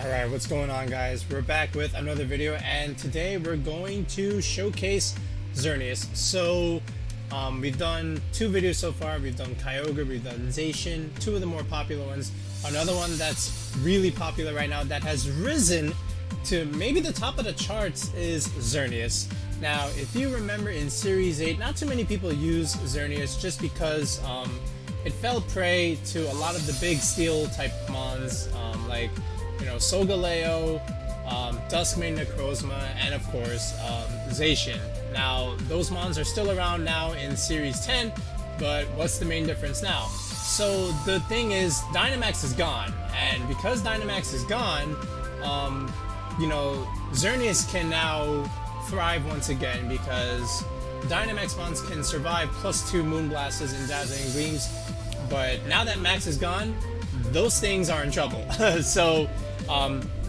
Alright, what's going on, guys? We're back with another video, and today we're going to showcase Xerneas. So we've done two videos so far. We've done Kyogre, we've done Zacian, two of the more popular ones. Another one that's really popular right now that has risen to maybe the top of the charts is Xerneas. Now, if you remember in Series 8, not too many people use Xerneas just because it fell prey to a lot of the big steel type mons, like, you know, Solgaleo, Duskmane Necrozma, and of course Zacian. Now, those mons are still around now in Series 10, but what's the main difference now? So the thing is, Dynamax is gone, and because Dynamax is gone, you know, Xerneas can now thrive once again because Dynamax mons can survive +2 Moonblasts and Dazzling Gleams, but now that Max is gone, those things are in trouble. So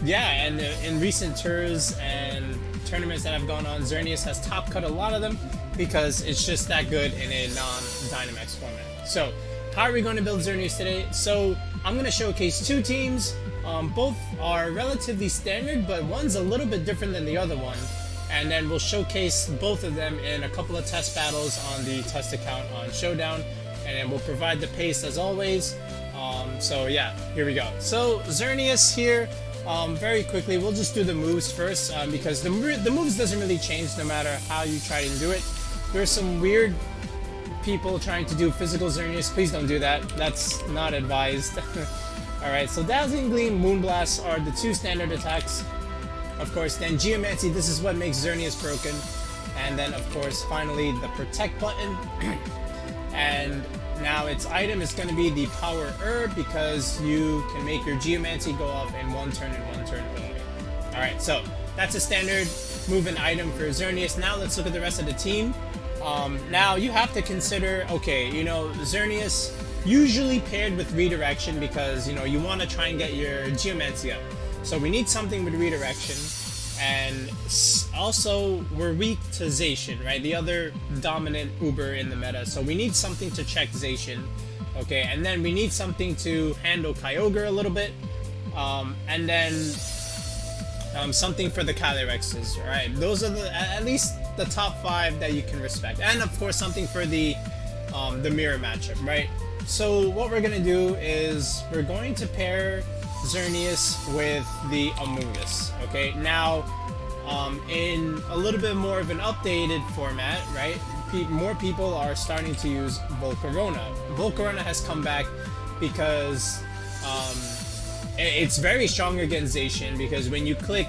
yeah, and in recent tours and tournaments that have gone on, Xerneas has top cut a lot of them because it's just that good in a non-Dynamax format. So how are we going to build Xerneas today? So I'm going to showcase two teams. Both are relatively standard, but one's a little bit different than the other one. And then we'll showcase both of them in a couple of test battles on the test account on Showdown. And then we'll provide the pace as always. So yeah, here we go. So Xerneas here, very quickly, we'll just do the moves first because the moves doesn't really change no matter how you try to do it. There's some weird people trying to do physical Xerneas. Please don't do that. That's not advised. Alright, so Dazzling Gleam, Moonblast are the two standard attacks. Of course, then Geomancy, this is what makes Xerneas broken. And then, of course, finally, the Protect button. And now its item is going to be the Power Herb because you can make your Geomancy go off in one turn and one turn only. Alright, so that's a standard move and item for Xerneas. Now let's look at the rest of the team. Now you have to consider, okay, you know, Xerneas usually paired with redirection because, you know, you want to try and get your Geomancy up. So we need something with redirection. And also, we're weak to Zacian, right? The other dominant Uber in the meta. So we need something to check Zacian, okay? And then we need something to handle Kyogre a little bit. And then something for the Calyrexes, right? Those are at least the top 5 that you can respect. And of course, something for the mirror matchup, right? So what we're gonna do is we're going to pair Xerneas with the Amoongus. Okay, now in a little bit more of an updated format, right? More people are starting to use Volcarona. Volcarona has come back because it's very strong against Zacian because when you click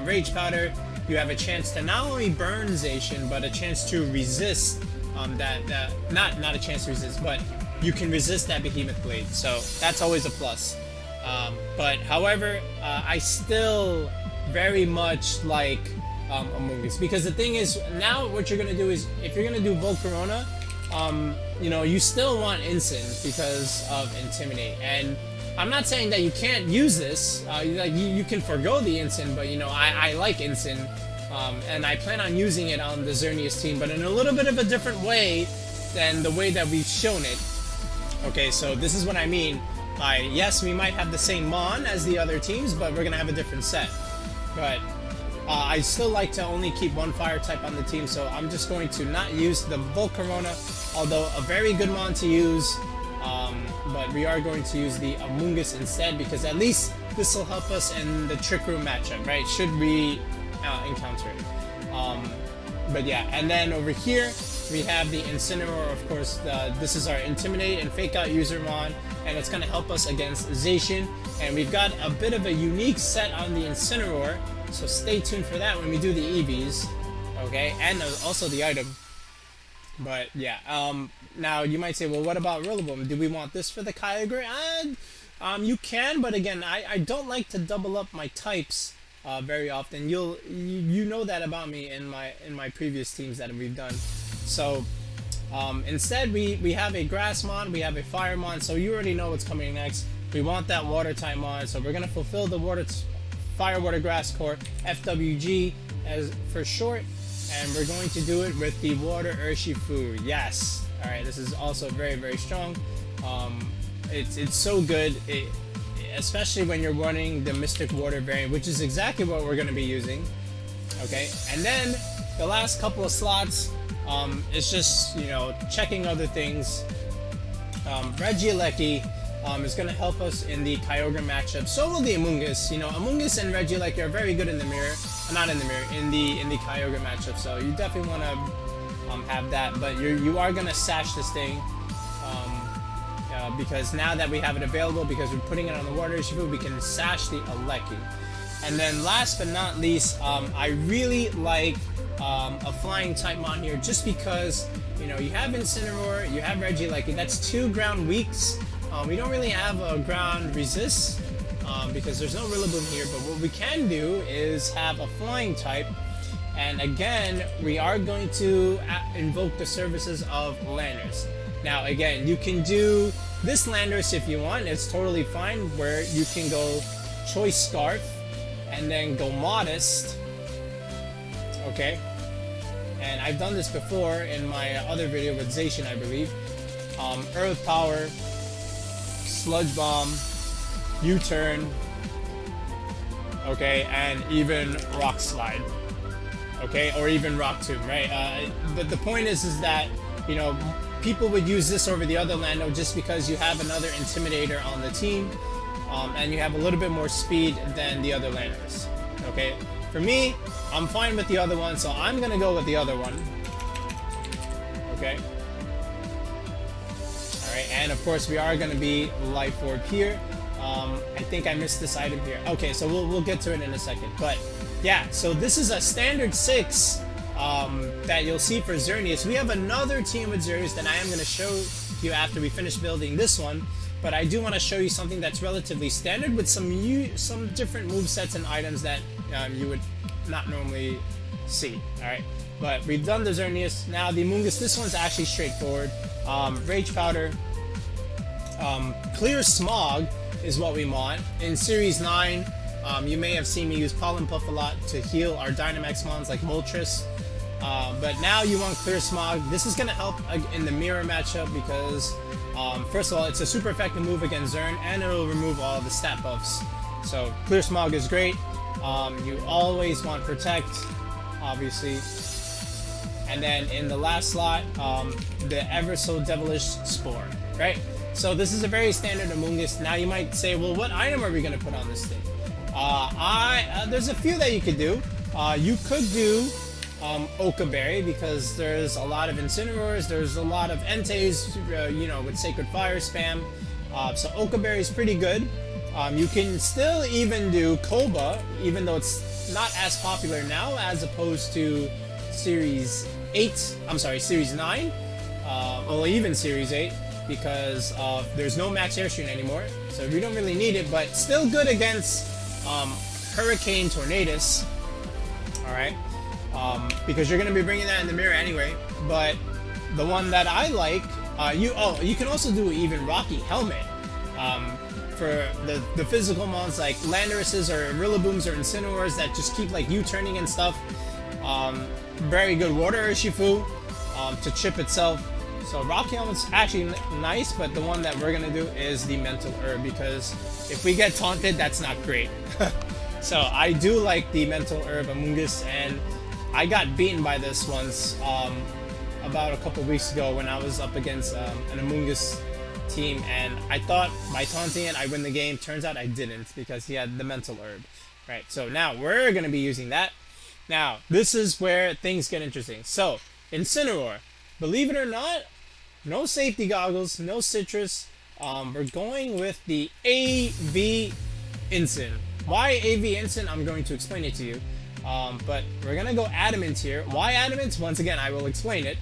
Rage Powder, you have a chance to not only burn Zacian, but a chance to resist not a chance to resist, but you can resist that Behemoth Blade. So that's always a plus. But however, I still very much like Amoongus because the thing is, now what you're gonna do is, if you're gonna do Volcarona, you know, you still want Incin because of Intimidate. And I'm not saying that you can't use this, like you can forgo the Incin, but you know, I like Incin, and I plan on using it on the Xerneas team, but in a little bit of a different way than the way that we've shown it. Okay, so this is what I mean. Yes, we might have the same mon as the other teams, but we're gonna have a different set. But I still like to only keep one fire type on the team, so I'm just going to not use the Volcarona, although a very good mon to use. But we are going to use the Amoongus instead because at least this will help us in the Trick Room matchup, right? Should we encounter it. But yeah, and then over here we have the Incineroar, of course. This is our Intimidate and Fake Out user mon, and it's going to help us against Zacian. And we've got a bit of a unique set on the Incineroar, so stay tuned for that when we do the EVs, okay? And also the item. But yeah, now you might say, well, what about Rillaboom? Do we want this for the Kyogre? You can, but again, I don't like to double up my types very often. You know that about me in my previous teams that we've done. So instead we have a Grass mon, we have a Fire mon, so you already know what's coming next. We want that Water type mon, so we're gonna fulfill the Fire Water Grass core, FWG as for short, and we're going to do it with the Water Urshifu. Yes. All right, this is also very, very strong. It's so good. especially when you're running the Mystic Water variant, which is exactly what we're going to be using. Okay, and then the last couple of slots, it's just, you know, checking other things. Regieleki is going to help us in the Kyogre matchup. So will the Amoongus. You know, Amoongus and Regieleki are very good in the mirror. Not in the mirror, in the Kyogre matchup. So you definitely want to have that. But you are going to sash this thing. Because now that we have it available, because we're putting it on the water Urshifu, we can sash the Regieleki. And then last but not least, I really like a flying type mon here, just because, you know, you have Incineroar, you have Regieleki, that's 2 ground weaks. We don't really have a ground resist because there's no Rillaboom here, but what we can do is have a flying type. And again, we are going to invoke the services of Landorus. Now again, you can do this Landorus if you want, it's totally fine, where you can go Choice Scarf and then go Modest, okay? And I've done this before in my other video with Zacian, I believe. Earth Power, Sludge Bomb, U-Turn, okay, and even Rock Slide, okay, or even Rock Tomb, right? But the point is that, you know, people would use this over the other Lando just because you have another Intimidator on the team, and you have a little bit more speed than the other Landers. Okay, for me, I'm fine with the other one, so I'm gonna go with the other one. Okay. All right, and of course we are gonna be Life Orb here. I think I missed this item here. Okay, so we'll get to it in a second. But yeah, so this is a standard 6. That you'll see for Xerneas. We have another team with Xerneas that I am going to show you after we finish building this one, but I do want to show you something that's relatively standard with some different movesets and items that you would not normally see. Alright, but we've done the Xerneas. Now the Amoongus, this one's actually straightforward. Rage Powder, Clear Smog is what we want. In Series 9, you may have seen me use Pollen Puff a lot to heal our Dynamax mons like Moltres. But now you want Clear Smog. This is going to help in the mirror matchup because, first of all, it's a super effective move against Xern, and it'll remove all the stat buffs. So Clear Smog is great. You always want Protect, obviously. And then in the last slot, the ever so devilish Spore, right? So this is a very standard Amoongus. Now you might say, well, what item are we going to put on this thing? There's a few that you could do. You could do OHKO Berry, because there's a lot of Incineroars, there's a lot of Entei, you know, with Sacred Fire spam. So OHKO Berry is pretty good. You can still even do Koba, even though it's not as popular now as opposed to Series 8, I'm sorry, Series 9, or even Series 8, because there's no Max Airstream anymore, so we don't really need it, but still good against Hurricane Tornadus, alright? Because you're going to be bringing that in the mirror anyway. But the one that I like, you can also do even Rocky Helmet for the physical mons like Landorus's or Rillabooms or Incineroars that just keep like U-turning and stuff. Very good Water Urshifu to chip itself. So Rocky Helmet's actually nice, but the one that we're going to do is the Mental Herb, because if we get taunted, that's not great. So I do like the Mental Herb Amoongus, and I got beaten by this once about a couple weeks ago when I was up against an Amoongus team, and I thought by taunting it I win the game. Turns out I didn't, because he had the Mental Herb. Right, so now we're going to be using that. Now, this is where things get interesting. So, Incineroar, believe it or not, no safety goggles, no citrus. We're going with the AV Incin. Why AV Incin? I'm going to explain it to you. But we're gonna go Adamant here. Why Adamant? Once again, I will explain it.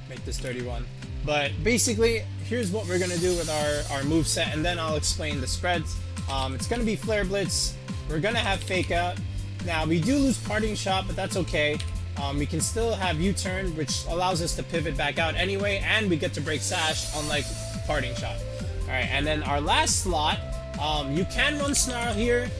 Make this 31. But basically, here's what we're gonna do with our move set, and then I'll explain the spreads. It's gonna be Flare Blitz. We're gonna have Fake Out. Now we do lose Parting Shot, but that's okay. We can still have U-Turn, which allows us to pivot back out anyway, and we get to break Sash, unlike Parting Shot. Alright, and then our last slot, you can run Snarl here.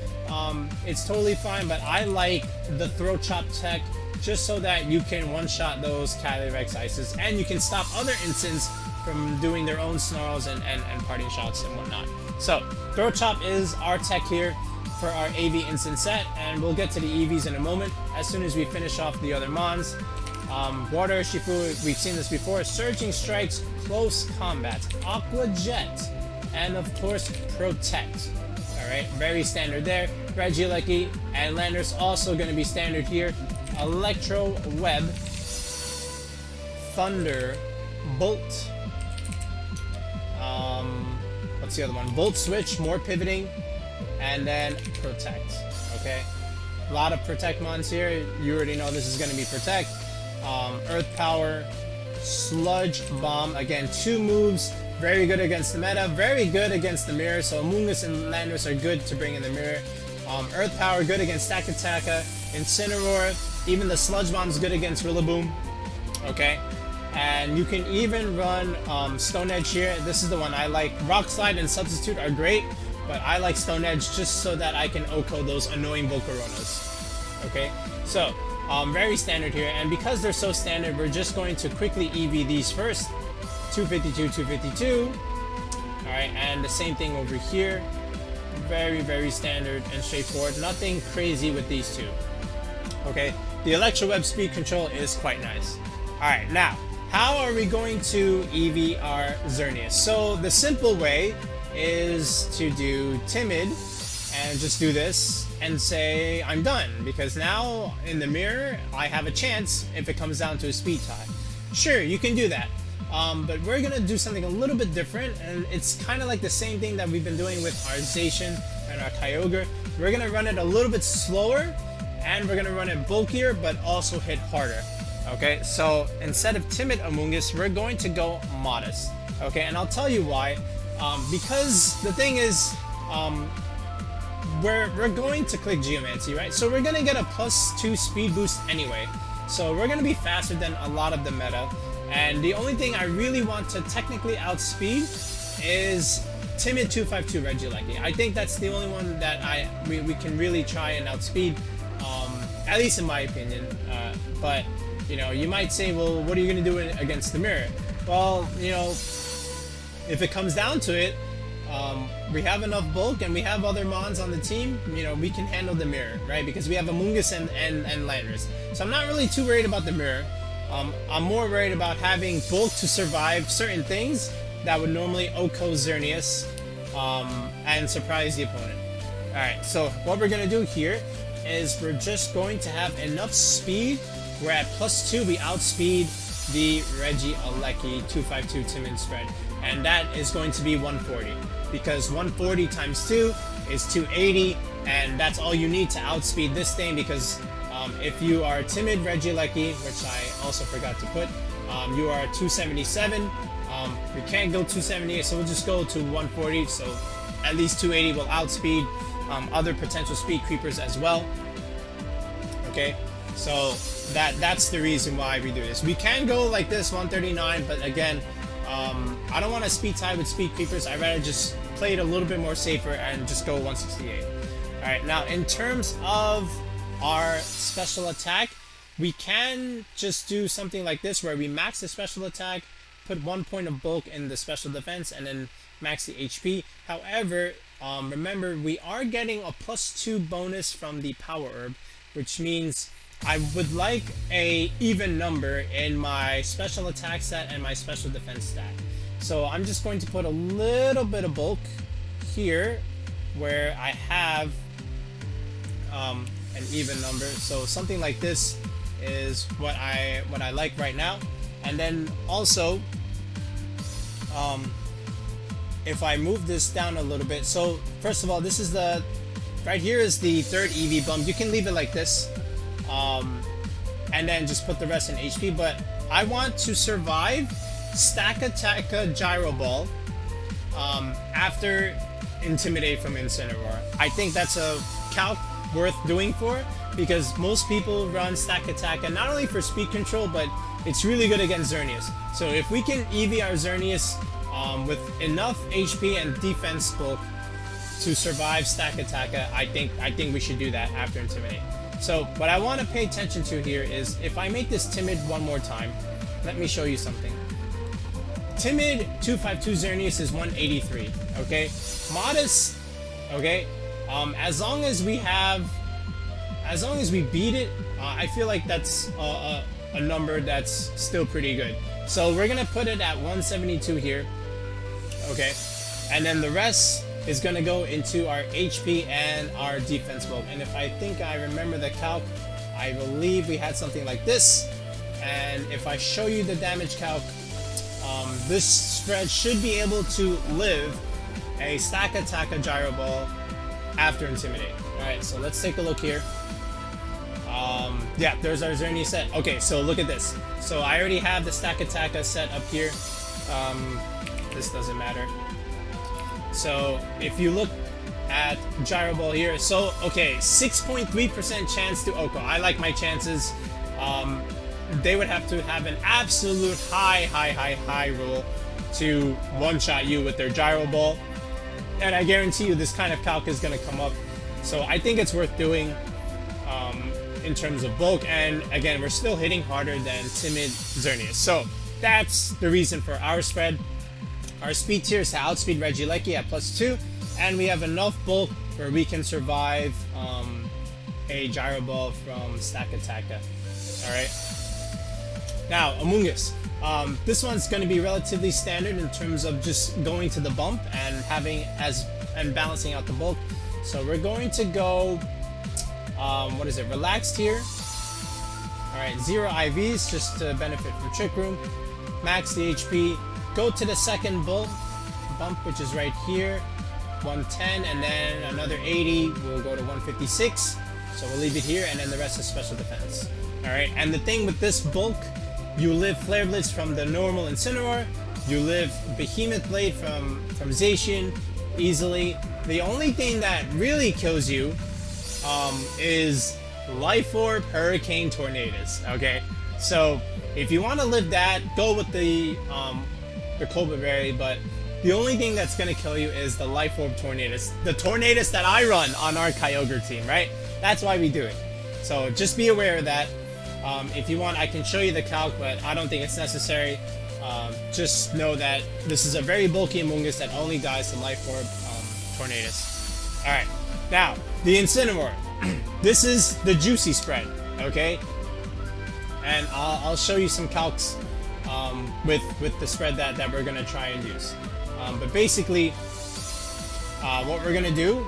It's totally fine, but I like the Throat Chop tech just so that you can one-shot those Calyrexes Ices, and you can stop other Incins from doing their own Snarls and Parting Shots and whatnot. So Throat Chop is our tech here for our AV instant set, and we'll get to the EVs in a moment as soon as we finish off the other mons. Water Urshifu, we've seen this before. Surging Strikes, Close Combat, Aqua Jet, and of course Protect. Alright, very standard there. Regieleki and Landorus also going to be standard here. Electroweb, Thunder, Bolt, what's the other one? Volt Switch, more pivoting, and then Protect. Okay, a lot of Protect mons here. You already know this is going to be Protect. Earth Power, Sludge Bomb, again 2 moves, very good against the meta, very good against the mirror, so Amoongus and Landorus are good to bring in the mirror. Earth Power, good against Stakataka. Incineroar, even the Sludge Bomb is good against Rillaboom. Okay, and you can even run Stone Edge here. This is the one I like. Rock Slide and Substitute are great, but I like Stone Edge just so that I can OHKO those annoying Volcaronas. Okay, so very standard here, and because they're so standard, we're just going to quickly EV these first. 252, 252. Alright, and the same thing over here. Very, very standard and straightforward. Nothing crazy with these two. Okay, the Electroweb speed control is quite nice. Alright, now, how are we going to EV our Xerneas? So, the simple way is to do Timid and just do this and say I'm done, because now in the mirror I have a chance if it comes down to a speed tie. Sure, you can do that, but we're gonna do something a little bit different, and it's kind of like the same thing that we've been doing with our Zacian and our Kyogre. We're gonna run it a little bit slower, and we're gonna run it bulkier but also hit harder. Okay, so instead of Timid Amoongus, we're going to go Modest. Okay, and I'll tell you why. Because the thing is, we're going to click Geomancy, right? So we're gonna get a +2 speed boost anyway. So we're gonna be faster than a lot of the meta. And the only thing I really want to technically outspeed is Timid 252 Regieleki. I think that's the only one that we can really try and outspeed, at least in my opinion. But you know, you might say, well, what are you gonna do against the mirror? Well, you know, if it comes down to it, we have enough bulk and we have other mons on the team, you know, we can handle the mirror, right? Because we have Amoongus and Landorus. So I'm not really too worried about the mirror. I'm more worried about having bulk to survive certain things that would normally OHKO Xerneas and surprise the opponent. Alright, so what we're going to do here is we're just going to have enough speed where at +2 we outspeed the Regieleki 252 Timid spread. And that is going to be 140, because 140 times 2 is 280, and that's all you need to outspeed this thing, because if you are Timid Regieleki, which I also forgot to put, you are 277. We can't go 278, so we'll just go to 140, so at least 280 will outspeed other potential speed creepers as well. Okay, so that's the reason why we do this. We can go like this, 139, but again, I don't want to speed tie with speed creepers. I'd rather just play it a little bit more safer and just go 168. Alright, now in terms of our special attack, we can just do something like this where we max the special attack, put 1 point of bulk in the special defense, and then max the HP. However, remember, we are getting a +2 bonus from the Power Herb, which means I would like a even number in my special attack stat and my special defense stat. So I'm just going to put a little bit of bulk here where I have an even number. So something like this is what I like right now. And then also, if I move this down a little bit, so first of all, this is right here is the 3rd EV bump. You can leave it like this. And then just put the rest in HP, but I want to survive Stakataka Gyro Ball after Intimidate from Incineroar. I think that's a calc worth doing for, because most people run Stakataka not only for speed control, but it's really good against Xerneas. So if we can EV our Xerneas with enough HP and defense bulk to survive Stakataka, I think we should do that after Intimidate. So what I want to pay attention to here is if I make this Timid one more time, let me show you something. Timid 252 Xerneas is 183. Okay, Modest. Okay, as long as we beat it, I feel like that's a number that's still pretty good. So we're gonna put it at 172 here. Okay, and then the rest is gonna go into our HP and our defense bulk. And if I think I remember the calc, I believe we had something like this. And if I show you the damage calc, this spread should be able to live a Stakataka Gyro Ball after Intimidate. Alright, so let's take a look here. Yeah, there's our Xerneas set. Okay, so look at this. So I already have the Stakataka set up here. This doesn't matter. So if you look at Gyro Ball here, so okay, 6.3% chance to OHKO. I like my chances. They would have to have an absolute high roll to one-shot you with their Gyro Ball. And I guarantee you this kind of calc is going to come up. So I think it's worth doing in terms of bulk. And again, we're still hitting harder than Timid Xerneas. So that's the reason for our spread. Our speed tier is to outspeed Regieleki at +2. And we have enough bulk where we can survive a Gyro Ball from Stakataka. Alright. Now, Amoongus. This one's going to be relatively standard in terms of just going to the bump and having and balancing out the bulk. So we're going to go, what is it, relaxed here. Alright, 0 IVs just to benefit from Trick Room. Max the HP. Go to the second bump, which is right here. 110, and then another 80. We'll go to 156. So we'll leave it here, and then the rest is special defense. Alright, and the thing with this bulk, you live Flare Blitz from the normal Incineroar. You live Behemoth Blade from Zacian easily. The only thing that really kills you is Life Orb, Hurricane, Tornadus. Okay, so if you want to live that, go with the Cobra Berry. But the only thing that's gonna kill you is the Life Orb Tornadus, the Tornadus that I run on our Kyogre team. Right? That's why we do it. So just be aware of that. If you want, I can show you the calc, but I don't think it's necessary. Just know that this is a very bulky Amoongus that only dies to Life Orb Tornadus. Alright, now, the Incineroar. This is the juicy spread, okay? And I'll show you some calcs with the spread that we're going to try and use. But basically, what we're going to do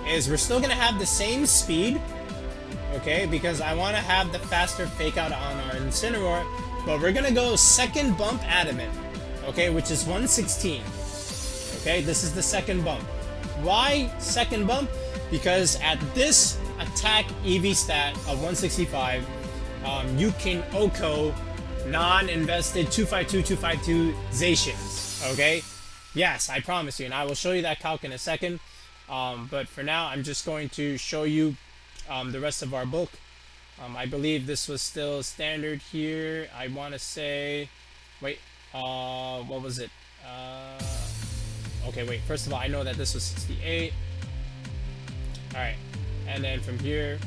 is we're still going to have the same speed, okay, because I want to have the faster fake out on our Incineroar, but we're gonna go second bump Adamant, okay, which is 116. Okay, this is the second bump. Why second bump? Because at this attack EV stat of 165, you can OHKO non-invested 252 Zacians, okay? Yes, I promise you, and I will show you that calc in a second. But for now, I'm just going to show you the rest of our bulk. I believe this was still standard here. I want to say, wait, what was it? Okay, wait, first of all, I know that this was 68. Alright, and then from here,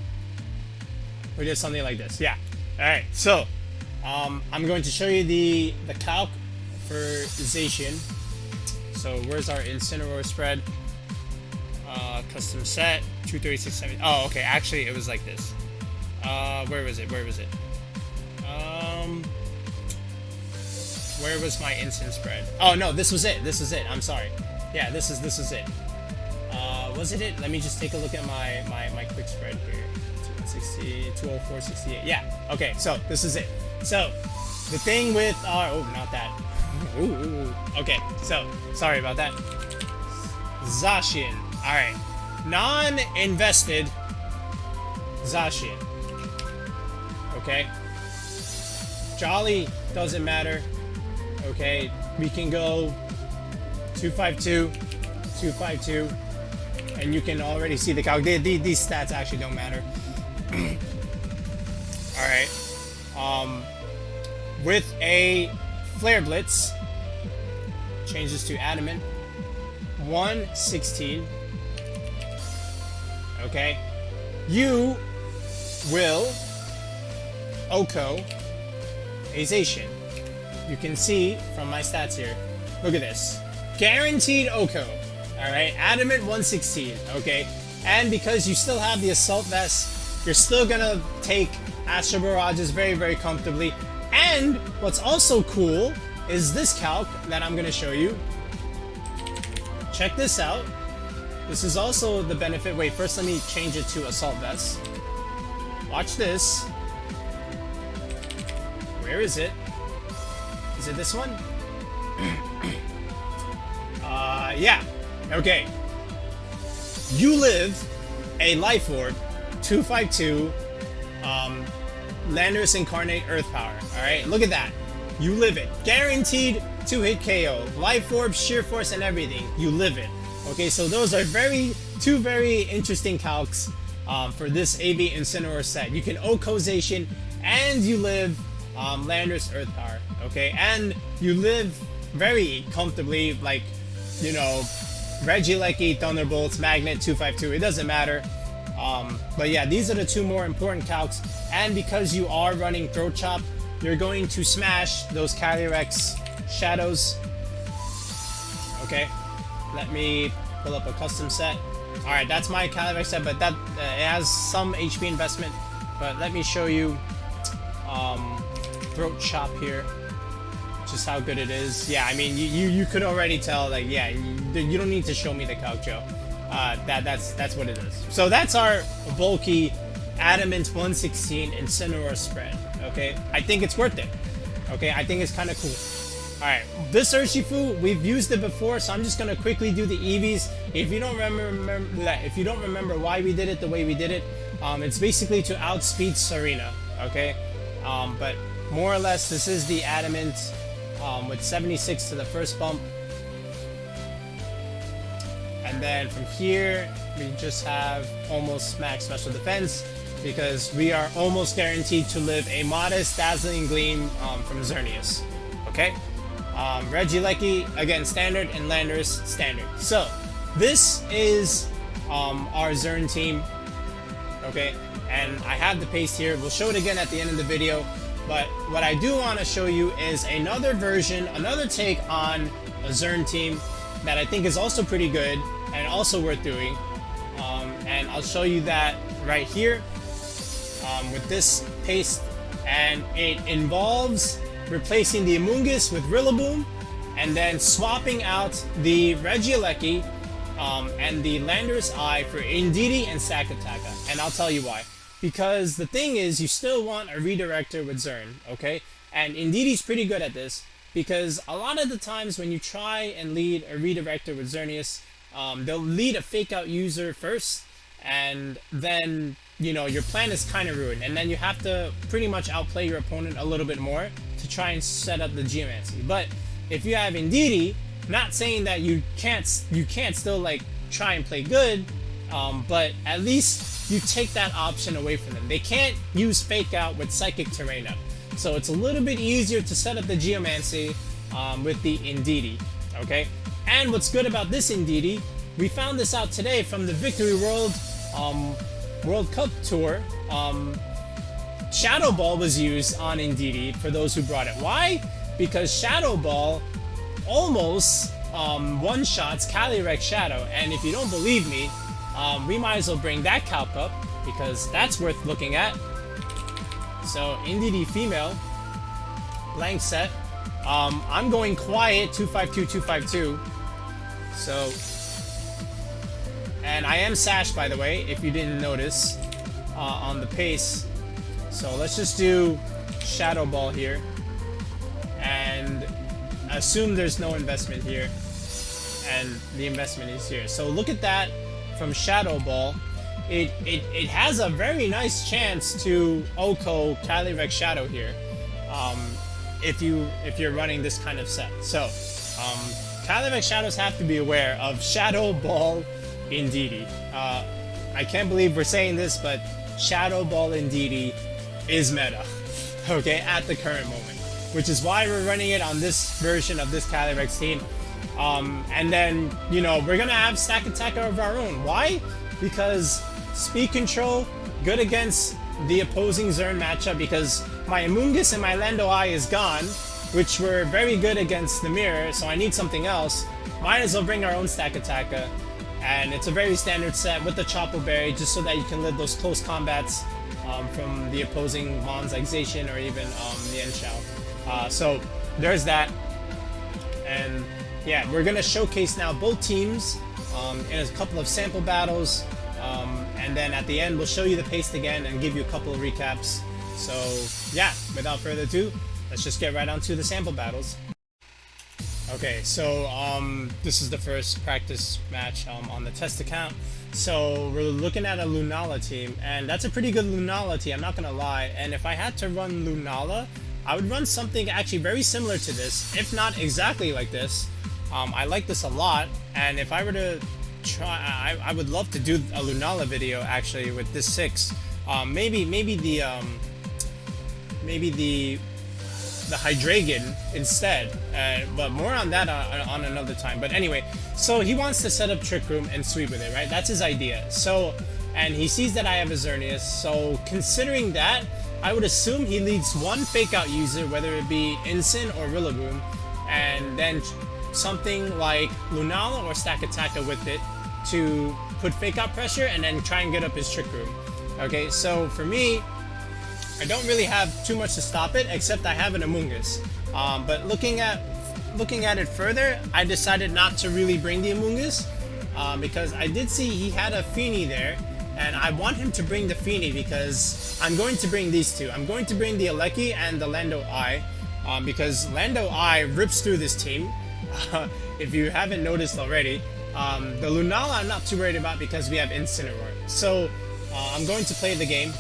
we did something like this. Yeah, alright, so, I'm going to show you the calc for Zacian. So, where's our Incineroar spread? Custom set 236.70. Oh, okay. Actually, it was like this. Where was it? Where was my instant spread? Oh no, this was it. This is it. I'm sorry. Yeah, this is it. Was it? Let me just take a look at my quick spread here. 260, 204, 68. Yeah. Okay. So this is it. So the thing with our not that. Ooh. Okay. So sorry about that. Zacian. All right. Non-invested Zacian. Okay. Jolly doesn't matter. Okay. We can go 252, 252, and you can already see the calc. These stats actually don't matter. All right. With a Flare Blitz, changes to Adamant. 116. Okay, you will OHKO a Zacian. You can see from my stats here, look at this. Guaranteed OHKO. Alright, Adamant 116, okay? And because you still have the Assault Vest, you're still gonna take Astral Barrages very, very comfortably. And what's also cool is this calc that I'm gonna show you. Check this out. This is also the benefit. Wait, first let me change it to Assault Vest. Watch this. Where is it? Is it this one? Yeah. Okay. You live a Life Orb, 252, Landorus Incarnate Earth Power. Alright, look at that. You live it. Guaranteed 2-hit KO. Life Orb, Sheer Force, and everything. You live it. Okay, so those are two very interesting calcs for this AB Incineroar set. You can OHKO-zation, and you live Landorus Earth Power. Okay, and you live very comfortably, like, you know, Regieleki, Thunderbolts, Magnet, 252, it doesn't matter. But yeah, these are the two more important calcs, and because you are running Throat Chop, you're going to smash those Calyrex shadows. Okay, let me pull up a custom set. Alright, that's my Calyrex set, but that it has some HP investment. But let me show you Throat Chop here. Just how good it is. Yeah, I mean, you could already tell, like, yeah, you don't need to show me the calc, Joe. That's what it is. So that's our bulky Adamant 116 Incineroar spread. Okay, I think it's worth it. Okay, I think it's kind of cool. All right, this Urshifu, we've used it before, so I'm just gonna quickly do the EVs. If you don't remember why we did it the way we did it, it's basically to outspeed Serena. Okay, but more or less, this is the Adamant. With 76 to the first bump, and then from here we just have almost max special defense because we are almost guaranteed to live a Modest Dazzling Gleam from Xerneas. Okay, Regieleki again standard and Landorus standard. So this is our Xern team. Okay, and I have the paste here. We'll show it again at the end of the video. But what I do want to show you is another version, another take on a Xern team that I think is also pretty good and also worth doing. And I'll show you that right here with this paste. And it involves replacing the Amoongus with Rillaboom and then swapping out the Regieleki and the Landorus-I for Indeedee and Stakataka. And I'll tell you why. Because the thing is, you still want a redirector with Xern, okay? And Indeedee's pretty good at this, because a lot of the times when you try and lead a redirector with Xerneas, they'll lead a fake out user first, and then, you know, your plan is kind of ruined, and then you have to pretty much outplay your opponent a little bit more to try and set up the Geomancy. But if you have Indeedee, not saying that you can't still, like, try and play good, but at least you take that option away from them. They can't use Fake Out with Psychic Terrain up. So it's a little bit easier to set up the Geomancy with the Indeedee, okay? And what's good about this Indeedee, we found this out today from the Victory World World Cup Tour. Shadow Ball was used on Indeedee for those who brought it. Why? Because Shadow Ball almost one-shots Calyrex Shadow. And if you don't believe me, we might as well bring that calc up because that's worth looking at. So Indeedee female, blank set. I'm going quiet 252. So, and I am sashed, by the way, if you didn't notice on the pace. So let's just do Shadow Ball here and assume there's no investment here, and the investment is here. So look at that. From Shadow Ball, it has a very nice chance to OHKO Calyrex Shadow here, if you're running this kind of set. So Calyrex Shadows have to be aware of Shadow Ball Indeedee. I can't believe we're saying this, but Shadow Ball Indeedee is meta, okay, at the current moment, which is why we're running it on this version of this Calyrex team. And then, you know, we're gonna have Stakataka of our own. Why? Because speed control, good against the opposing Xern matchup, because my Amoongus and my Landorus-I is gone, which were very good against the mirror, so I need something else. Might as well bring our own Stakataka, and it's a very standard set with the Chopo Berry, just so that you can live those close combats from the opposing mons like Zacian or even the Enshao. So there's that, and yeah, we're gonna showcase now both teams in a couple of sample battles, and then at the end we'll show you the paste again and give you a couple of recaps. So yeah, without further ado, let's just get right onto the sample battles. Okay, so this is the first practice match on the test account. So we're looking at a Lunala team, and that's a pretty good Lunala team, I'm not gonna lie. And if I had to run Lunala, I would run something actually very similar to this, if not exactly like this. I like this a lot, and if I were to try, I would love to do a Lunala video actually with this 6. Maybe the Hydreigon instead, but more on that on another time. But anyway, so he wants to set up Trick Room and sweep with it, right? That's his idea. So, and he sees that I have a Xerneas, so considering that, I would assume he leads one Fake Out user, whether it be Incin or Rillaboom, and then something like Lunala or Stakataka with it to put Fake Out pressure and then try and get up his Trick Room. Okay, so for me, I don't really have too much to stop it, except I have an Amoongus. But looking at it further, I decided not to really bring the Amoongus, because I did see he had a Feeny there, and I want him to bring the Feeny because I'm going to bring these two. I'm going to bring the Geomancy and the Landorus-I, because Landorus-I rips through this team. If you haven't noticed already, the Lunala I'm not too worried about because we have Incineroar. So I'm going to play the game.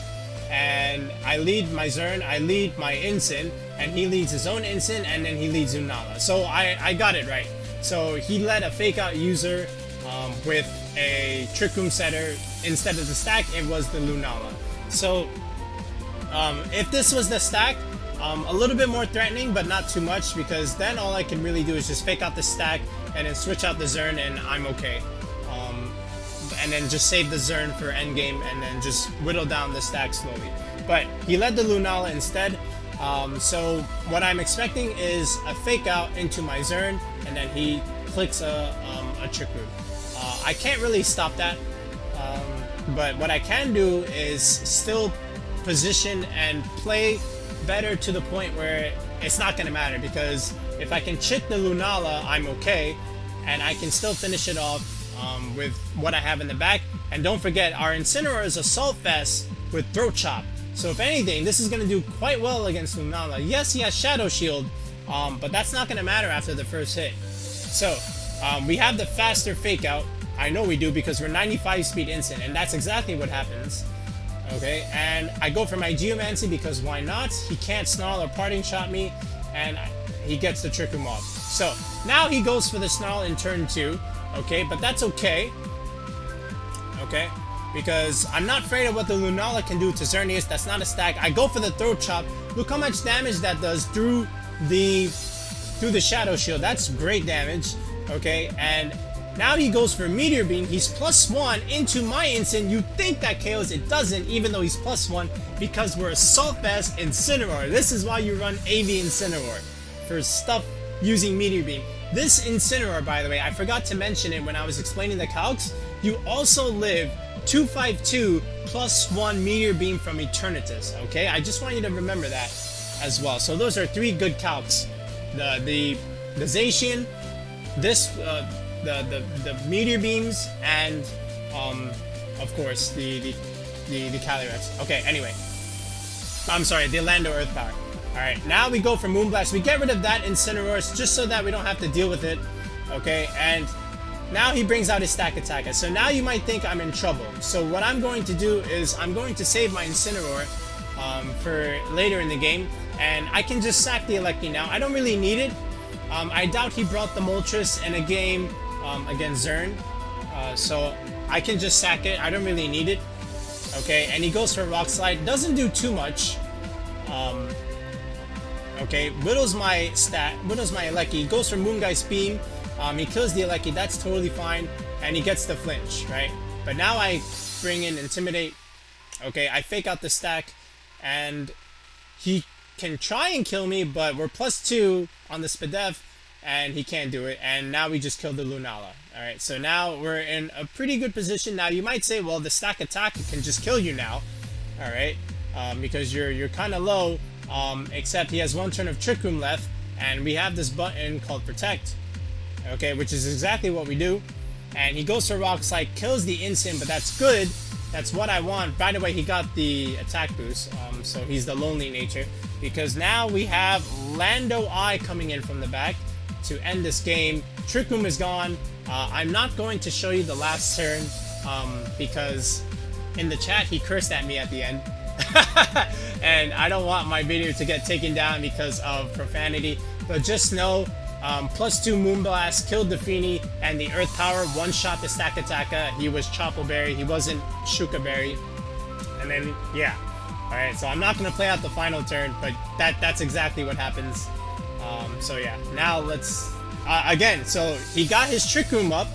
And I lead my Zern, I lead my Incin, and he leads his own Incin, and then he leads Lunala. So I got it right. So he led a Fake Out user with a Trick Room setter. Instead of the stack, it was the Lunala. So if this was the stack, a little bit more threatening, but not too much, because then all I can really do is just Fake Out the stack and then switch out the Zern, and I'm okay. And then just save the Zern for endgame and then just whittle down the stack slowly. But he led the Lunala instead, so what I'm expecting is a Fake Out into my Zern, and then he clicks a Trick Room. I can't really stop that, but what I can do is still position and play better to the point where it's not going to matter, because if I can chip the Lunala, I'm okay, and I can still finish it off with what I have in the back. And don't forget, our Incineroar is Assault Vest with Throat Chop, so if anything, this is going to do quite well against Lunala. Yes, he has Shadow Shield, but that's not going to matter after the first hit. So we have the faster Fake Out. I know we do, because we're 95 speed Incin, and that's exactly what happens. Okay, and I go for my Geomancy because why not? He can't Snarl or Parting Shot me, and he gets the Trick Room off. So now he goes for the Snarl in turn 2. Okay, but that's okay. Okay, because I'm not afraid of what the Lunala can do to Xerneas. That's not a stack. I go for the Throat Chop. Look how much damage that does through the Shadow Shield. That's great damage. Okay, and now he goes for Meteor Beam. He's +1 into my Incin. You think that KOs, it doesn't, even though he's +1, because we're Assault Vest Incineroar. This is why you run AV Incineroar, for stuff using Meteor Beam. This Incineroar, by the way, I forgot to mention it when I was explaining the calcs, you also live 252 +1 Meteor Beam from Eternatus, okay? I just want you to remember that as well. So those are 3 good calcs. The Zacian, this, the Meteor Beams, and of course the Calyrexes. Okay, anyway. I'm sorry, the Orlando Earth Power. Alright, now we go for Moonblast. We get rid of that Incineroar just so that we don't have to deal with it. Okay, and now he brings out his Stakataka. So now you might think I'm in trouble. So what I'm going to do is I'm going to save my Incineroar for later in the game. And I can just sack the Geomancy now. I don't really need it. I doubt he brought the Moltres in a game against Zern. So I can just sack it. I don't really need it. Okay, and he goes for Rock Slide. Doesn't do too much. Okay, whittles my Geomancy, goes for Moongeist Beam, he kills the Geomancy, that's totally fine, and he gets the flinch, right? But now I bring in Intimidate, okay, I Fake Out the stack, and he can try and kill me, but we're +2 on the Spadef, and he can't do it. And now we just killed the Lunala. Alright, so now we're in a pretty good position. Now you might say, well, the Stakataka can just kill you now. Alright, because you're kind of low, except he has 1 turn of Trick Room left, and we have this button called Protect. Okay, which is exactly what we do. And he goes for Rock Slide, kills the Incin, but that's good. That's what I want. By the way, he got the attack boost, so he's the lonely nature. Because now we have Landorus-I coming in from the back to end this game. Trick Room is gone. I'm not going to show you the last turn, because in the chat he cursed at me at the end. And I don't want my video to get taken down because of profanity. But just know, +2 Moonblast killed the Feeny, and the Earth Power one-shot the Stakataka. He was Choppleberry, he wasn't Shukaberry. And then, yeah. Alright, so I'm not going to play out the final turn, but that's exactly what happens. So yeah, now let's... again, so he got his Trick Room up,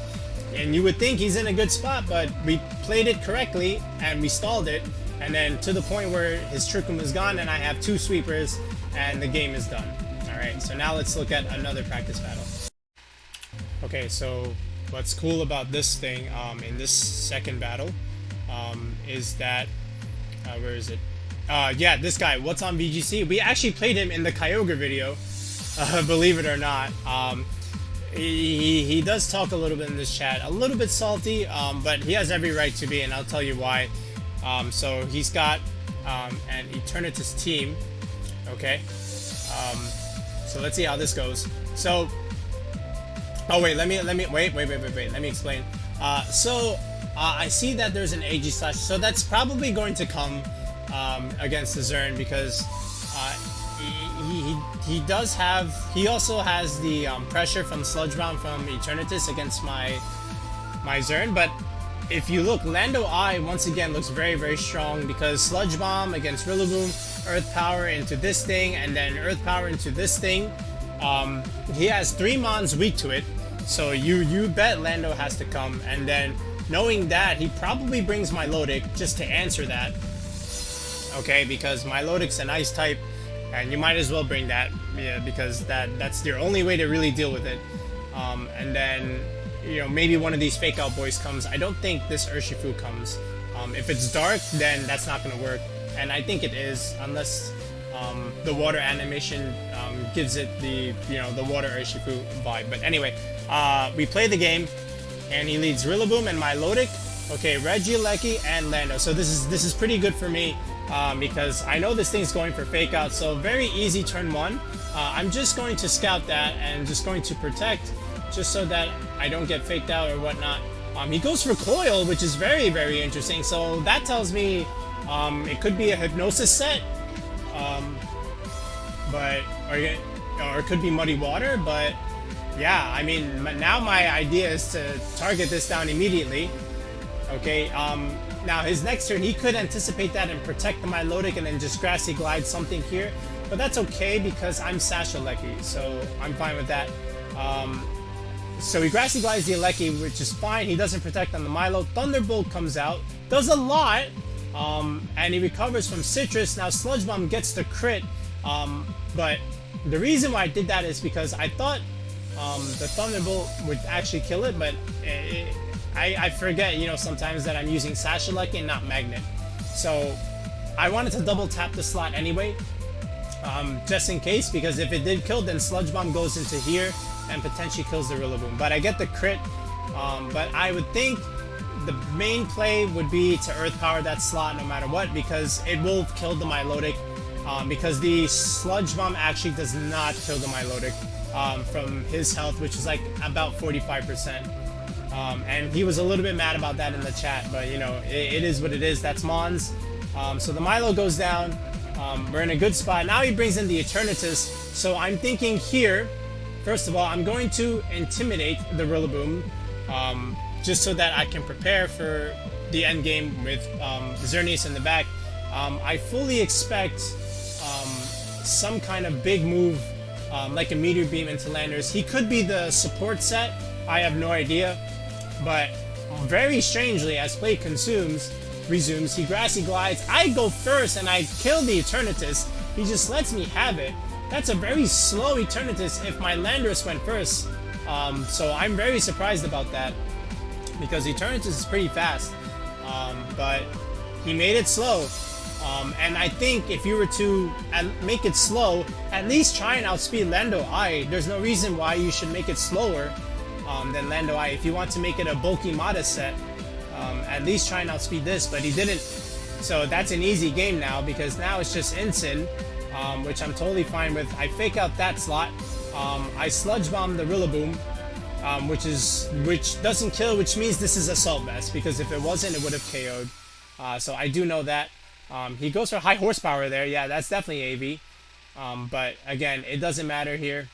and you would think he's in a good spot, but we played it correctly, and we stalled it. And then to the point where his Trick Room is gone, and I have 2 sweepers, and the game is done. Alright, so now let's look at another practice battle. Okay, so what's cool about this thing, in this second battle, is that, where is it? Yeah, this guy, what's on VGC? We actually played him in the Kyogre video, believe it or not. He does talk a little bit in this chat, a little bit salty, but he has every right to be, and I'll tell you why. So he's got an Eternatus team, okay? So let's see how this goes. So, oh wait, let me wait, let me explain. I see that there's an AG slash, so that's probably going to come against the Zern, because he also has the pressure from Sludge Bomb from Eternatus against my Zern. But if you look, Landorus-I once again looks very, very strong, because Sludge Bomb against Rillaboom, Earth Power into this thing, and then Earth Power into this thing. He has 3 mons weak to it, so you bet Lando has to come. And then knowing that, he probably brings Milotic just to answer that. Okay, because Milotic's an ice type, and you might as well bring that, yeah, because that's your only way to really deal with it. And then, you know, maybe one of these fake out boys comes. I don't think this Urshifu comes. If it's dark, then that's not going to work, and I think it is, unless the water animation gives it the, you know, the water Urshifu vibe. But anyway, we play the game, and he leads Rillaboom and Milotic. Okay, Regieleki and Lando. So this is pretty good for me, because I know this thing's going for fake out. So very easy turn 1. I'm just going to scout that and just going to protect, just so that I don't get faked out or whatnot. He goes for Coil, which is very, very interesting. So that tells me it could be a Hypnosis set, or it could be Muddy Water. But yeah, I mean, now my idea is to target this down immediately. Okay, now his next turn, he could anticipate that and protect the Milotic and then just Grassy Glide something here. But that's okay, because I'm Geomancy, so I'm fine with that. So he Grassy Glides the Geomancy, which is fine. He doesn't protect on the Milo. Thunderbolt comes out, does a lot, and he recovers from Citrus. Now Sludge Bomb gets the crit, but the reason why I did that is because I thought the Thunderbolt would actually kill it, but I forget, you know, sometimes that I'm using Geomancy and not Magnet. So I wanted to double tap the slot anyway, just in case, because if it did kill, then Sludge Bomb goes into here and potentially kills the Rillaboom. But I get the crit, but I would think the main play would be to Earth Power that slot no matter what, because it will kill the Milotic, because the Sludge Bomb actually does not kill the Milotic from his health, which is like about 45%. And he was a little bit mad about that in the chat, but you know, it is what it is. That's Mons. So the Milo goes down. We're in a good spot. Now he brings in the Eternatus. So I'm thinking here, first of all, I'm going to Intimidate the Rillaboom, just so that I can prepare for the end game with Xerneas in the back. I fully expect some kind of big move, like a Meteor Beam into Landorus. He could be the support set. I have no idea. But very strangely, as play resumes, he Grassy Glides. I go first and I kill the Eternatus, he just lets me have it. That's a very slow Eternatus if my Landorus went first. So I'm very surprised about that, because Eternatus is pretty fast. But he made it slow. And I think if you were to make it slow, at least try and outspeed Landorus-I. There's no reason why you should make it slower than Landorus-I. If you want to make it a bulky Modest set, at least try and outspeed this, but he didn't. So that's an easy game now, because now it's just Incin, which I'm totally fine with. I fake out that slot. I Sludge Bomb the Rillaboom, which doesn't kill, which means this is Assault Vest, because if it wasn't, it would have KO'd. So I do know that. He goes for high horsepower there. Yeah, that's definitely AV. But again, it doesn't matter here,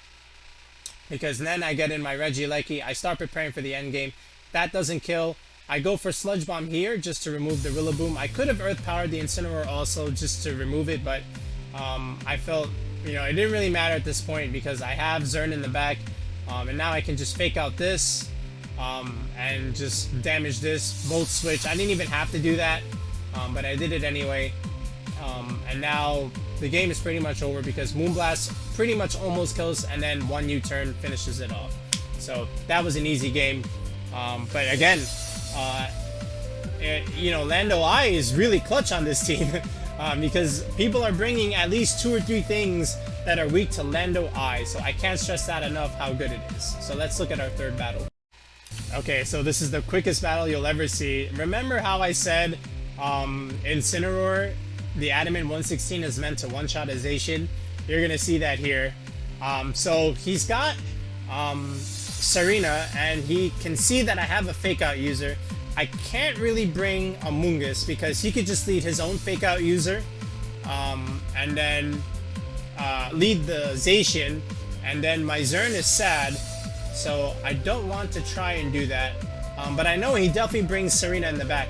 because then I get in my Regieleki. I start preparing for the end game. That doesn't kill. I go for Sludge Bomb here just to remove the Rillaboom. I could have Earth Powered the Incineroar also just to remove it, but I felt, it didn't really matter at this point, because I have Zern in the back, and now I can just fake out this and just damage this Volt Switch. I didn't even have to do that, but I did it anyway. And now the game is pretty much over, because Moonblast pretty much almost kills, and then one U-turn finishes it off. So that was an easy game. But again, Landorus-I is really clutch on this team, because people are bringing at least 2 or 3 things that are weak to Landorus-I, so I can't stress that enough how good it is. So let's look at our third battle. Okay, so this is the quickest battle you'll ever see. Remember how I said Incineroar, the Adamant 116 is meant to one-shot Zacian? You're gonna see that here. So he's got Serena, and he can see that I have a fake out user. I can't really bring Amoongus, because he could just lead his own fake out user, and then lead the Zacian, and then my Zern is sad, so I don't want to try and do that. But I know he definitely brings Serena in the back.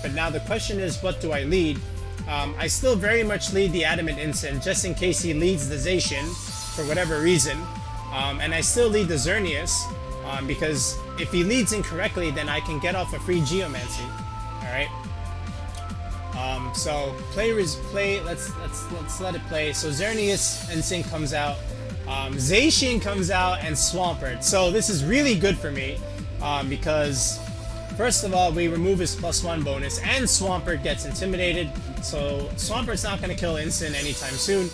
But now the question is, what do I lead? I still very much lead the Adamant Incin, just in case he leads the Zacian for whatever reason. And I still lead the Xerneas, because if he leads incorrectly, then I can get off a free Geomancy. Alright? So let's let it play. So Xerneas Incin comes out, Zacian comes out, and Swampert. So this is really good for me, because first of all, we remove his +1 bonus, and Swampert gets intimidated. So Swampert's not going to kill Incin anytime soon.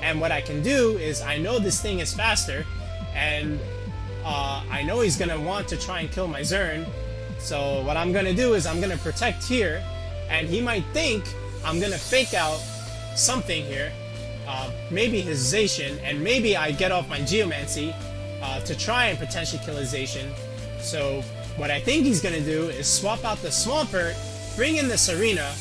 And what I can do is, I know this thing is faster, and I know he's going to want to try and kill my Zern. So what I'm going to do is, I'm going to protect here, and he might think I'm going to fake out something here, maybe his Zacian, and maybe I get off my Geomancy to try and potentially kill his Zacian. So what I think he's going to do is swap out the Swampert, bring in the Serena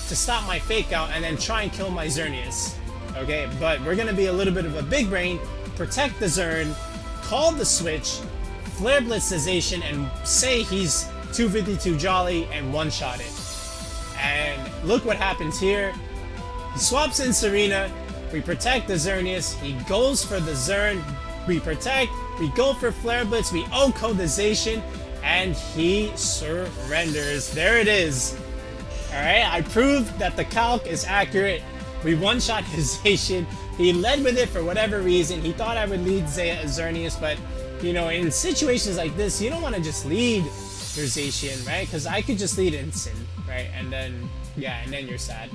to stop my fake out, and then try and kill my Xerneas. Okay, but we're going to be a little bit of a big brain, protect the Zern, call the switch, Flare Blitz the Zacian, and say he's 252 Jolly and one-shot it. And look what happens here. He swaps in Serena, we protect the Xerneas, he goes for the Zern, we protect, we go for Flare Blitz, we OHKO the Zacian, and he surrenders. There it is. Alright, I proved that the calc is accurate. We one-shot his Zacian. He led with it for whatever reason. He thought I would lead Xerneas, but, in situations like this, you don't want to just lead your Zacian, right? Because I could just lead Incin, right? And then, and then you're sad.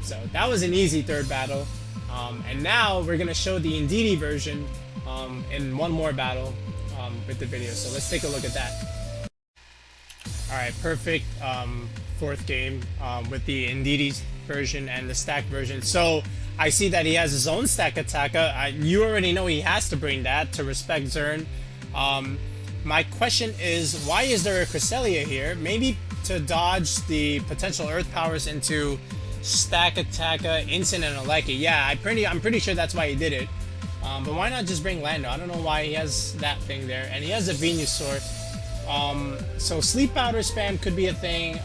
So that was an easy third battle. And now we're going to show the Indeedee version in one more battle with the video. So let's take a look at that. Alright, perfect fourth game with the Indeedee version and the stack version. So I see that he has his own Stakataka. You already know he has to bring that to respect Zern. My question is, why is there a Cresselia here? Maybe to dodge the potential Earth Powers into Stakataka, Incin, and Geomancy. Yeah, I'm pretty sure that's why he did it. But why not just bring Lando? I don't know why he has that thing there. And he has a Venusaur. So Sleep Powder spam could be a thing.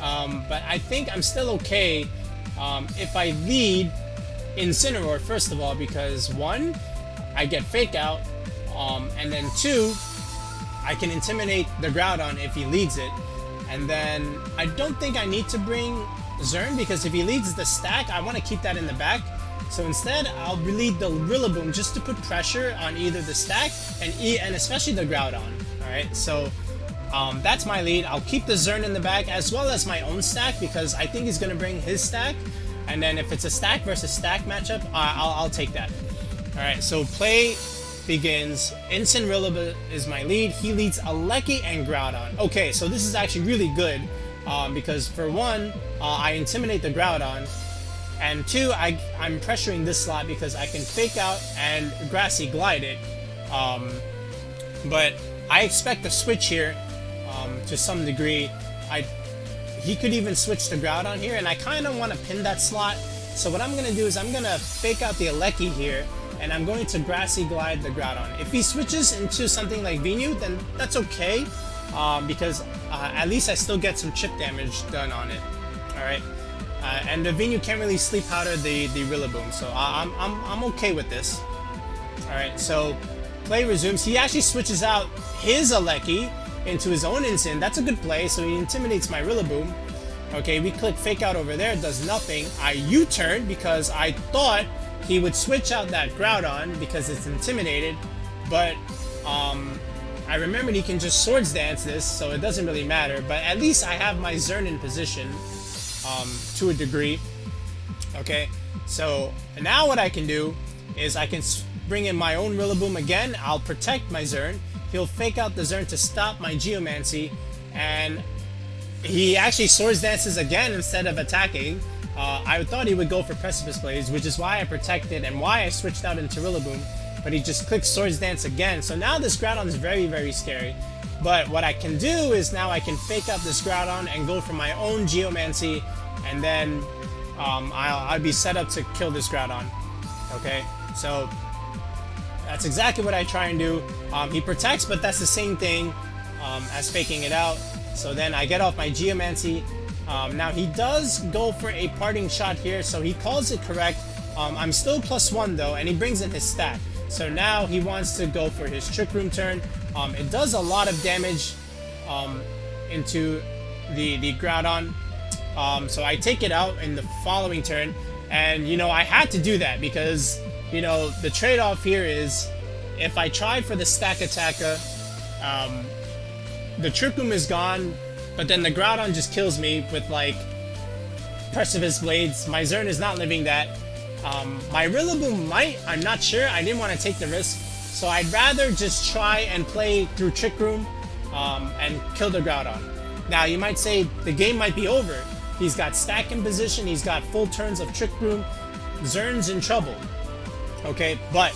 But I think I'm still okay if I lead Incineroar, first of all, because 1, I get Fake Out, and then 2, I can Intimidate the Groudon if he leads it. And then I don't think I need to bring Zern, because if he leads the stack, I want to keep that in the back. So instead, I'll lead the Rillaboom just to put pressure on either the stack and especially the Groudon. Alright, so that's my lead. I'll keep the Zern in the back as well as my own stack because I think he's going to bring his stack. And then if it's a stack versus stack matchup, I'll take that. Alright, so play begins. Incineroar Rillaboom is my lead. He leads Geomancy and Groudon. Okay, so this is actually really good because for one, I intimidate the Groudon. And two, I'm pressuring this slot because I can fake out and Grassy Glide it. But I expect a switch here to some degree. He could even switch to Groudon here, and I kind of want to pin that slot. So what I'm going to do is I'm going to fake out the Geomancy here, and I'm going to Grassy Glide the Groudon. If he switches into something like Venu, then that's okay, because at least I still get some chip damage done on it. Alright. And the Venu can't really sleep powder the Rillaboom, so I'm okay with this. Alright, so play resumes. He actually switches out his Geomancy into his own Incin. That's a good play, so he intimidates my Rillaboom. Okay, we click fake out over there, does nothing. I U-turn because I thought he would switch out that Groudon because it's intimidated, but I remembered he can just Swords Dance this, so it doesn't really matter, but at least I have my Zern in position. To a degree. Okay, so now what I can do is I can bring in my own Rillaboom again. I'll protect my Zern. He'll fake out the Zern to stop my Geomancy, and he actually Swords Dances again instead of attacking. I thought he would go for Precipice Blades, which is why I protected and why I switched out into Rillaboom, but he just clicked Swords Dance again. So now this Groudon is very, very scary. But what I can do is now I can fake out this Groudon and go for my own Geomancy, and then I'll be set up to kill this Groudon. Okay, so that's exactly what I try and do. He protects, but that's the same thing as faking it out. So then I get off my Geomancy. Now he does go for a parting shot here, so he calls it correct. I'm still +1 though, and he brings in his stack. So now he wants to go for his Trick Room turn. It does a lot of damage into the Groudon. So I take it out in the following turn, and you know, I had to do that because, you know, the trade-off here is if I try for the Stakataka, the Trick Room is gone, but then the Groudon just kills me with like Precipice Blades. My Zern is not living that. My Rillaboom might, I'm not sure. I didn't want to take the risk, so I'd rather just try and play through Trick Room and kill the Groudon. Now you might say the game might be over. He's got stack in position, he's got full turns of Trick Room, Zern's in trouble. Okay, but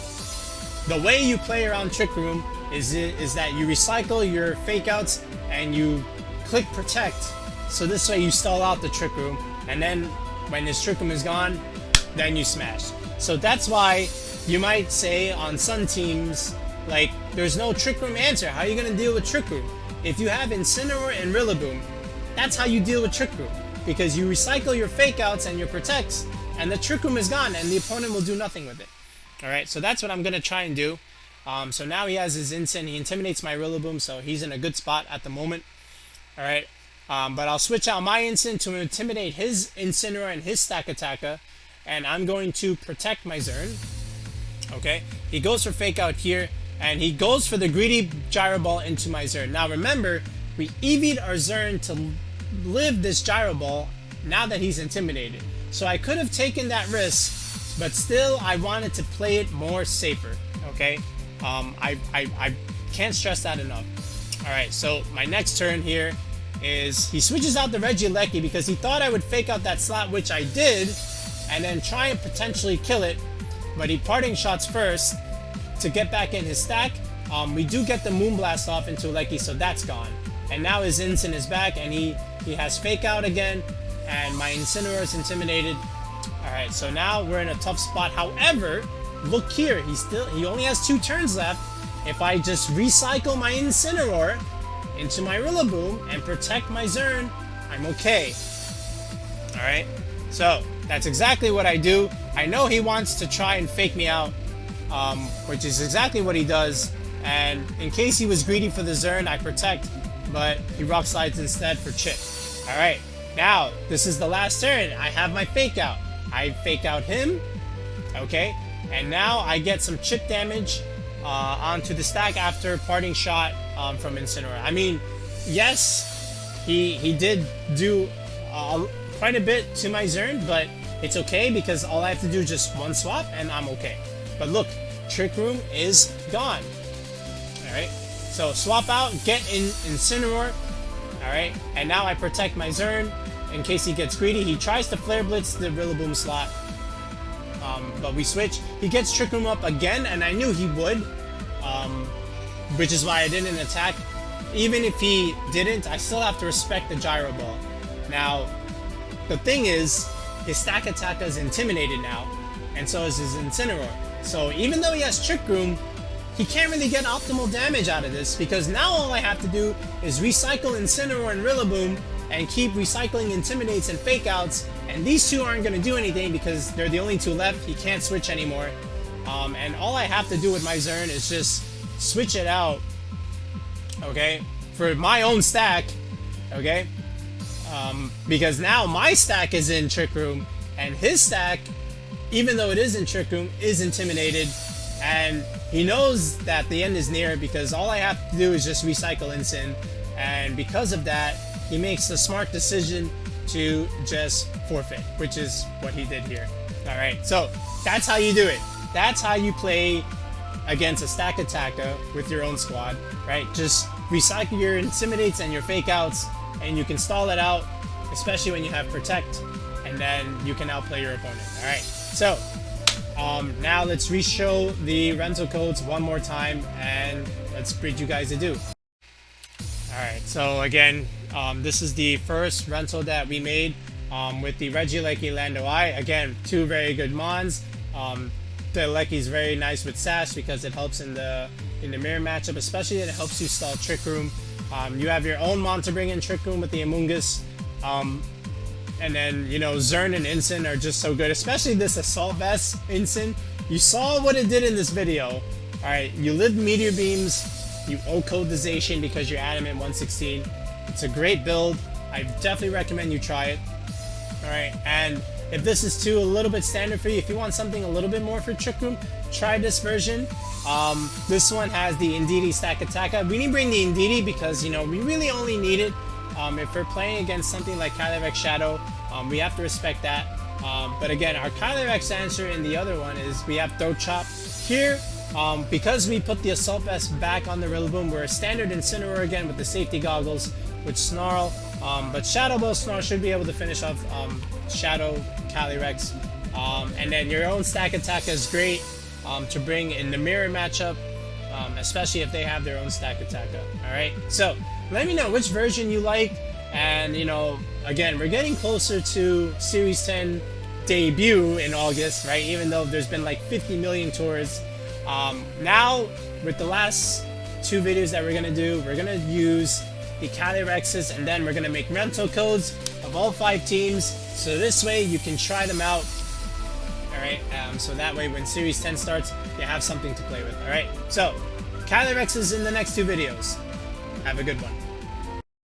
the way you play around Trick Room is that you recycle your fake outs and you click protect, so this way you stall out the Trick Room, and then when his Trick Room is gone, then you smash. So that's why you might say on some teams, like, there's no Trick Room answer. How are you going to deal with Trick Room? If you have Incineroar and Rillaboom, that's how you deal with Trick Room, because you recycle your fake outs and your protects, and the Trick Room is gone, and the opponent will do nothing with it. Alright, so that's what I'm going to try and do. So now he has his Incin, he intimidates my Rillaboom, so he's in a good spot at the moment. Alright, but I'll switch out my Incin to intimidate his Incineroar and his Stakataka, and I'm going to protect my Zern. Okay, he goes for fake out here, and he goes for the greedy Gyro Ball into my Zern. Now remember, we EV'd our Zern to live this Gyro Ball now that he's intimidated. So I could have taken that risk, but still I wanted to play it more safer. Okay, I can't stress that enough. Alright, so my next turn here is he switches out the Regieleki because he thought I would fake out that slot, which I did, and then try and potentially kill it, but he parting shots first to get back in his stack. We do get the Moonblast off into Geomancy, so that's gone. And now his Incin is back, and he has fake out again, and my Incineroar is intimidated. Alright, so now we're in a tough spot. However, look here, he only has 2 turns left. If I just recycle my Incineroar into my Rillaboom and protect my Zern, I'm okay. Alright, so that's exactly what I do. I know he wants to try and fake me out, which is exactly what he does. And in case he was greedy for the Zern, I protect, but he Rock Slides instead for chip. Alright, Now, this is the last turn. I have my fake out. I fake out him. Okay. And now I get some chip damage onto the stack after parting shot from Incineroar. I mean, yes, he did do quite a bit to my Zern, but it's okay because all I have to do is just one swap and I'm okay. But look, Trick Room is gone. Alright, so swap out, get in Incineroar. Alright, and now I protect my Zern in case he gets greedy. He tries to Flare Blitz the Rillaboom slot. But we switch. He gets Trick Room up again, and I knew he would. Which is why I didn't attack. Even if he didn't, I still have to respect the Gyro Ball. Now, the thing is, his Stakataka is intimidated now, and so is his Incineroar. So even though he has Trick Room, he can't really get optimal damage out of this, because now all I have to do is recycle Incineroar and Rillaboom and keep recycling Intimidates and Fake Outs, and these two aren't going to do anything because they're the only two left. He can't switch anymore. And all I have to do with my Zern is just switch it out, okay, for my own stack, okay, because now my stack is in Trick Room, and his stack, even though it is in Trick Room, is intimidated, and he knows that the end is near because all I have to do is just recycle Incin, and because of that, he makes the smart decision to just forfeit, which is what he did here. Alright, so that's how you do it. That's how you play against a Stakataka with your own squad, right? Just recycle your Intimidates and your Fake Outs, and you can stall it out, especially when you have Protect, and then you can outplay your opponent. Alright, so now let's re-show the rental codes one more time, and let's bid you guys adieu. Alright, so again, this is the first rental that we made with the Regieleki Landorus-I. Again, two very good mons. The Leki is very nice with Sash because it helps in the mirror matchup, especially that it helps you stall Trick Room. You have your own mon to bring in Trick Room with the Amoongus. And then, you know, Zern and Incin are just so good, especially this Assault Vest Incin. You saw what it did in this video. Alright, you lived Meteor Beams, you OHKO the Zacian because you're Adamant 116. It's a great build. I definitely recommend you try it. Alright, and if this is too a little bit standard for you, if you want something a little bit more for Trick Room, try this version. This one has the Indeedee Stakataka. We didn't bring the Indeedee because, you know, we really only need it if we're playing against something like Calyrexes Shadow. We have to respect that. But again, our Calyrexes answer in the other one is we have Throat Chop. Here, because we put the Assault Vest back on the Rillaboom, we're a standard Incineroar again with the safety goggles with Snarl. But Shadow Ball Snarl should be able to finish off Shadow Calyrex. And then your own Stakataka is great to bring in the mirror matchup, especially if they have their own Stakataka. Alright, so let me know which version you like. And, you know, again, we're getting closer to Series 10 debut in August, right? Even though there's been like 50 million tours. Now, with the last two videos that we're going to do, we're going to use the Calyrexes, and then we're going to make rental codes of all 5 teams, so this way you can try them out. Alright, so that way when Series 10 starts, you have something to play with. Alright, so Calyrexes in the next 2 videos. Have a good one.